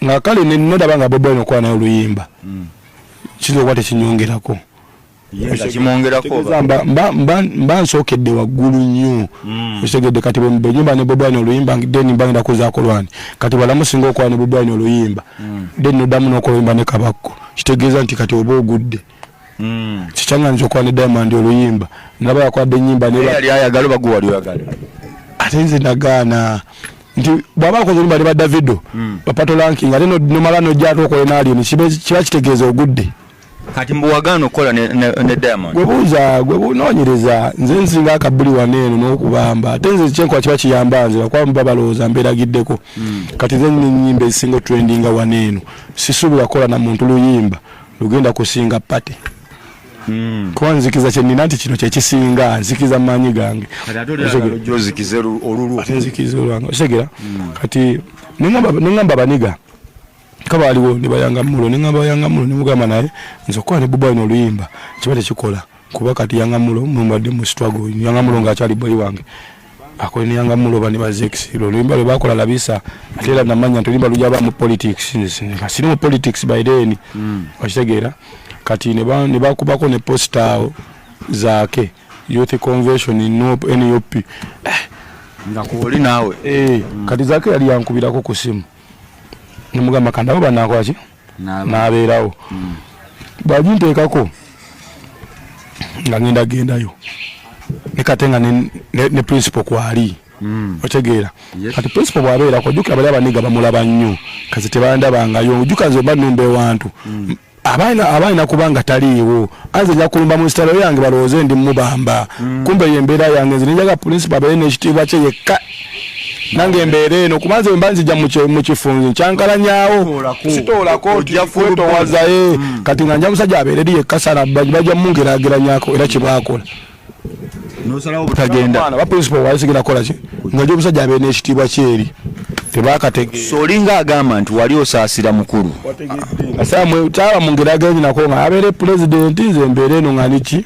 nga kale nnoda banga Bobi Wine okwana oluyimba kizo kwate kinyongerako yenga kimongerako mba nsokedde waggulu nnyo osegedde kati bwe nyimba ne Bobi Wine oluyimba deni mbangenda kuzaako lwani kati balamusinga okwana Bobi Wine oluyimba deni noddamu n'okoluyimba ne Kabakko kitegeeza nti kati oba ogudde kikyanga nzo okwana Diamond oluyimba naba yakwadde nyimba ne yali ayagala bagu wali oyagala ate nze nagaana nti bwaba akoze oluyimba ne ba Davido bapato ranking ate nomala nojjaako okola n'alien kiba kitegeeza ogudde kati mbuwagano okola ne Diamond gwe bunoonyereza nze nsinga akabuli waneeno n'okubamba ate nze kyenkola kiba kiyamba nze bakwamba balowooza mbeeragiddeko kati nze nnyimba ezisinga trendinga waneeno sisuubira kukola na muntu luyimba lugenda kusinga pate kuba nzikiza kyenina nti kino kyekisinga nzikiza maanyi gange osegera kati neŋŋamba baniga kaba waliwo ne bayanga mulo neŋŋamba bayanga mulo ne mugamba naye nze okukola ne Bobi Wine oluyimba kiba tekikola kuba kati yanga mulo mumbadde mu struggle yanga mulo ng'akyali boyi wange akole ne yanga mulo bane bazex oluyimba lwe bakola labisa ate era namanya nti oluyimba lujaba mu politics siri mu politics by then okitegeera kati ne bakubako ne posta zaake youth convention NUP ngakoli nawe kati zaake yali yankubirako ku simu nemugamba kandabo banakola ki nabeerawo bajinteekako nga ngenda gendayo nekatenga ne principal kwali otegeera kati principal bwabeera kujjukira bali abaniga bamulaba nnyo kazi tebandabangayo ojjuka nze mba nnumba ewantu abaina kubanga taliiwo anze nja kulumba mu sitalo yange balowooze ndi mubamba kumbe yembeera yange nze nenjaga principal abeere n'ekitiibwa kye yekka nange embeera eno kubanze mba nzija mu kifunzi nkyankalanyawo sitoolako twetowazaye kati nga nja musajja abeere eri yekka sana bajja mungeraageranyako era kyebakola nosalawo butagenda ba principal walisigera kola ki nga nja omusajja abeere n'ekitiibwa kyeri tebakategeera solinga agamba nti wali osaasira mukulu asamwe kyaba mungeraageranye nako nga abeere pulezidenti nze embeera eno nga niki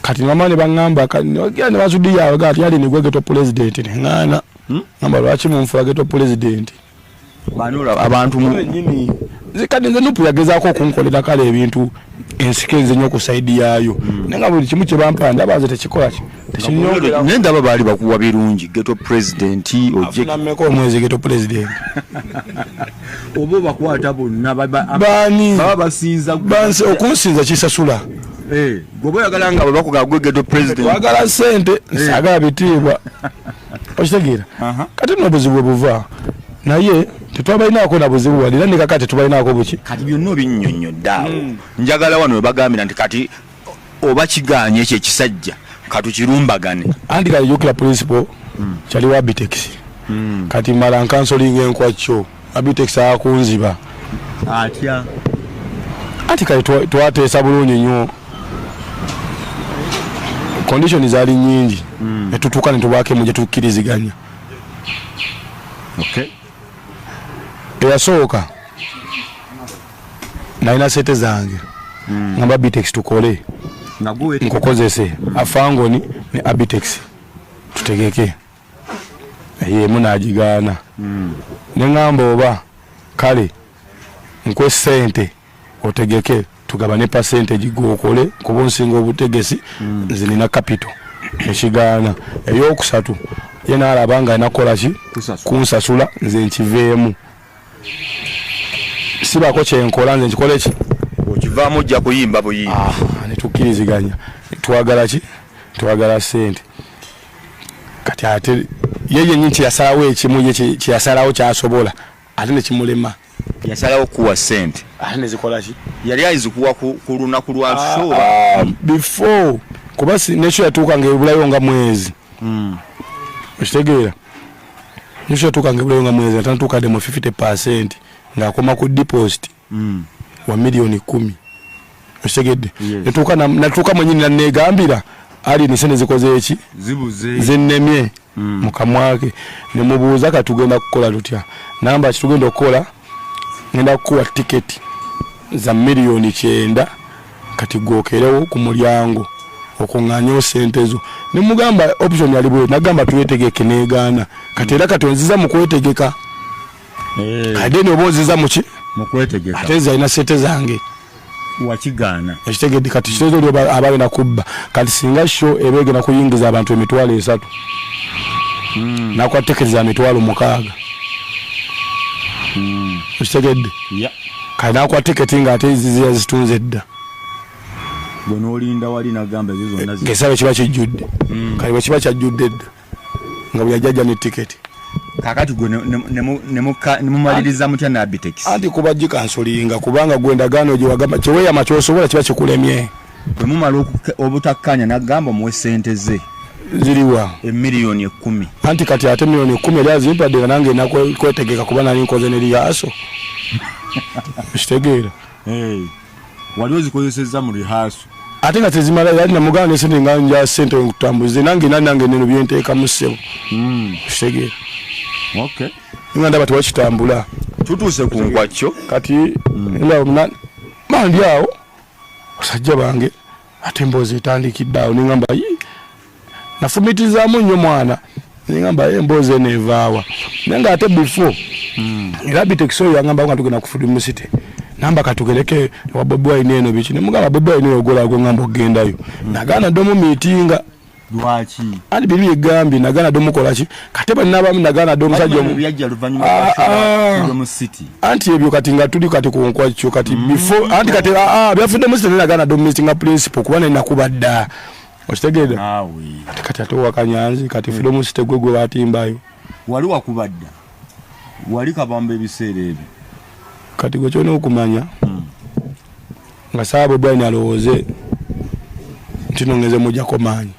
kati namane bangamba kagenda ne basudi yawe gati yali ne gwegeto president ngana ngamba lwaki mumfula geto president banula abantu nyini zikadi nze nupu yagezaako okunkolera kale ebintu ensikenze nnyo ku saidi yaayo nenga buli kimu kye bampanda abaze tekikola ki tekinyongera nenda baba bali bakuwa birungi geto president ojje nameko omwezi geto president obo bakwata bonna bani baba basinza banse okunsinza kisasula gobo yagala nga bakuga gwegedo president wagala sente sagala bitiibwa okitegeera kati no buzibu buva naye tetwabalinaako na buzibu walira ne kakati tubalinaako buki kati byonna obinnyonnyodde njagala wano webagambira nti kati oba kiganye ekyo ekisajja katukirumbagane andi kalijukira principal kyali wa Bitex kati mala nkansolinga enkwacho Bitex akunziba atya ati kale twateesa bulungi nnyo condition zaali nyingi netutuuka netubwako emu gyetukkiriziganya eyasooka nalina sente zange ngamba Bitex tukole nkukozese afangoni ne Abitex tutegeke yemu nagigaana neŋŋamba oba kale nkwe sente otegeke tugabane percentage gwokole kuba nsinga obutegesi nze nina capital ekigaana ey'okusatu ye n'alaba nga nakola ki kunsasula nze nkiveemu sibako kyenkola nze nkikole ki okivaamu ojja kuyimba buyimba netukkiriziganya twagala ki twagala sente kati ate ye yennyini kyeyasalawo ekimu ye kyeyasalawo kyasobola ate nekimulema yasalawo kuwa sente ate nezikola ki yali ayizikuwa ku lunaku lwa show before kuba nekyo yatuuka ngaebulayo nga mwezi okitegeera nekyo yatuuka ngaebulayo nga mwezi atanatuukadde mu 50% ng'akoma ku deposit wa miliyoni 10 okitegedde natuuka mwenyini nanneegambira ali nisene zikoze eki zennemye mu kamwake ne mubuuza katugenda kukola tutya namba kitugenda okukola ngenda kukuwa tiketi za miliyoni 9 kati gwokerewo ku mulyango okuŋŋaanya sente zo ne mugamba option yali bwe nagamba twetegeke neegaana kati era kati onziza mu kwetegeka Kade ne oboziza muki mukwetegeka ate zalina sente zange wakigaana ekitegedde kati kitezo lyo abagenda kubba kati singa sho ebegenda kuyingiza abantu emitwalo 3 nakwatekereza emitwalo 6 ekitegedde kati nakwateketi nga ate ziziya zitunze dda gwe n'olinda wali nagamba ezo zonna ngesabe kiba kijjudde kati bwe kiba kyajjudde dda nga bwe yajjajja ne tiketi kakati gwe nemumaliriza mutya ne Abitex anti kuba jikansolinga kubanga gwe endagaano gye wagamba kyeweeyama kyosobola kiba kikulemye bwe mumala obutakkanya nagamba muwe sente ze ziriwa emiliyoni 10 anti kati ate miliyoni 10 era zimpadde nga nange nakwetegeka kuba nali nkoze ne liyaaso kitegeera wali ozikozesezza mu lihaaso ate nga tezimala yali namugana ne sente nga nja sente nkutambuze nange neno byenteekamu ssebo kitegeera nga ndaba tewakitambula tutuuse ku nkwacho kati mandi awo basajja bange ate emboozi etandikidde awo nengamba nafumitizaamu nnyo mwana nengamba emboozi eno evaawa naye nga ate before era Abitex oyo yangamba nga tugenda ku Freedom City namba katugereke wa Bobi Wine eno biki nemugamba Bobi Wine ogolago ngamba ogendayo nagaana ddomu miitinga lwaki ali bibi egambi nagaana ddomu kolaki kate bannabamu nagaana ddomu musajja byajja luvannyuma Freedom City anti ebyo kati nga tuli kati ku nkwacho kati before anti kati bya Freedom City nagaana ddomu meeting principle kuba nakubadda okitegeera kati ate wakanyanzi kati Freedom City gwe batimbayo wali wakubadda wali kabamba ebiseera ebyo kati gwe kyona okumanya nga saabo bwani alowooze nti nongeze mujjako maanyi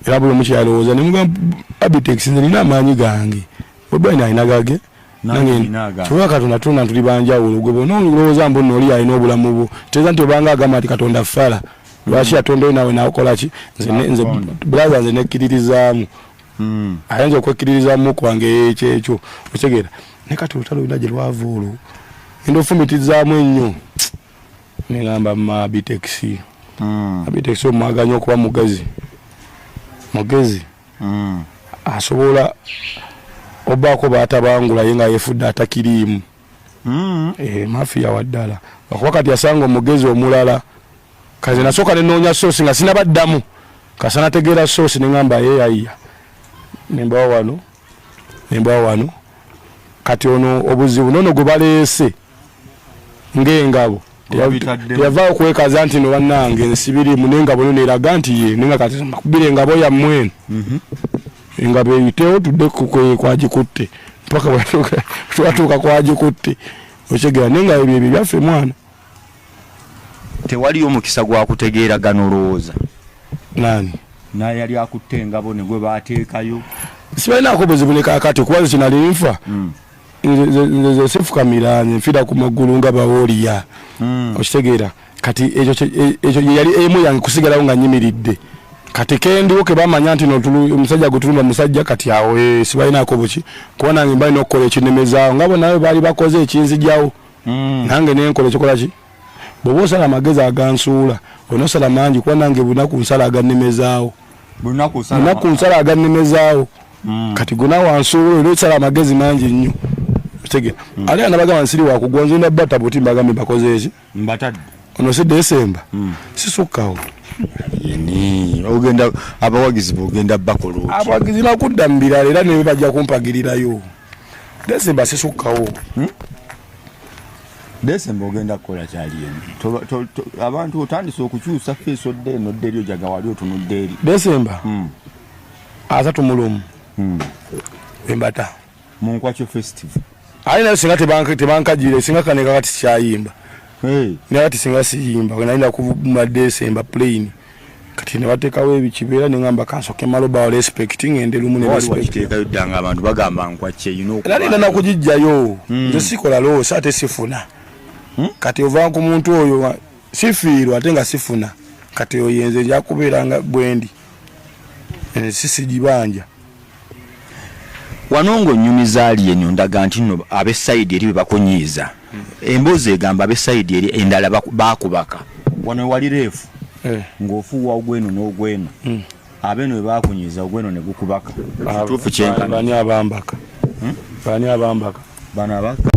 era buli omu kyalowooza nemugamba Abitex nina amaanyi gange bwani alina gage nange tuba katonda tuli banjawulo gwe bona olowooza mbu nno oli alina obulamu bwo teeza nti obanga agamba nti katonda fala lwaki yatondayo nawe nakolaki nze bulaza nze nekkiririzaamu ayinza okwekkiririzaamu kwange ekyekyo okitegeera ne kati olutalo lulina gye lwava olwo ngenda ofumitizaamu ennyo nengamba ma Abitex Abitex omwaganya okuba mugezi asobola obaako baatabangula ye nga yefudde atakiriimu mafiya waddala okuba kati asanga omugezi omulala kazi nasooka nenoonya soosi nga sinabaddamu kasana tegeera soosi nengamba yeyaiya nembawa wano kati ono obuzibu nono gwe baleese ng'engabo teyavaawo kwekaza nti no bannange nsibirimu n'engabo no neeraga nti ye nenga kati makubira engabo yammwe engabo eyitewo tudde kwagikutte mpaka twatuuka kwagikutte okitegeera nenga ebyo byaffe mwana tewaliyo omukisa gwa kutegeeragana olowooza nani naye yali akutte engabo ne gwe baateekayo sibalinaako buzibu ne kaakati kuba kinali nfa nze sifukamira nfira ku magulu nga bawooliya okitegeera kati ekyo yali emu yange kusigalawo nga nyimiridde kati kendiwo ke bamanya nti omusajja gutulumba musajja kati awo sibalinaako buki kuba nange mbalina okukola ekinemezaawo nga bo nawe baali bakoze ekinzijjawo nange nenkola ekikola ki bw'oba osala amagezi agansuula onosala mangi kuba nange bunaku nsala agannemezaawo bunaku nsala agannemezaawo kati gona wansuula era osala amagezi mangi nnyo otegera ali anabagamba nsiri wakugonza na bata buti mbagambe bakoze eki mbatadde ono si Desemba sisukkawo yeni ogenda abawagizi bogenda bakolo abawagizi nakudda mbirala era ne bajja kumpagirirayo Desemba sisukkawo Desemba ogenda kukola kyali eno abantu otandise okukyusa feeso odde eno odde eryo jaga wali otunudde eri Desemba asatu mulumu embata mu Nkwacho festival ayi nayo singa tebankajire singa kaneka kati kyayimba naye kati singa siyimba nalina kubuma Desemba plain kati ne bateekawo ebikibeera ne ngamba kansoke maloba wa respect ngende lumu ne respect ddanga abantu bagamba Nkwacho nalina nakugijjayo nze sikola loosa ate sifuna kati ova ku muntu oyo sifiirwa ate nga sifuna kati oyenze njakubeeranga bwendi sisijibanja wanongo nyumiza ali enyo ndaga nti nno ab'essayidi eri bebakonyiiza emboozi egamba ab'essayidi eri endala bakubaka wano wali reefu ng'ofuuwa ogweno n'ogweno abeno bebakonyiiza ogweno ne gukubaka bani abambaka bana abaka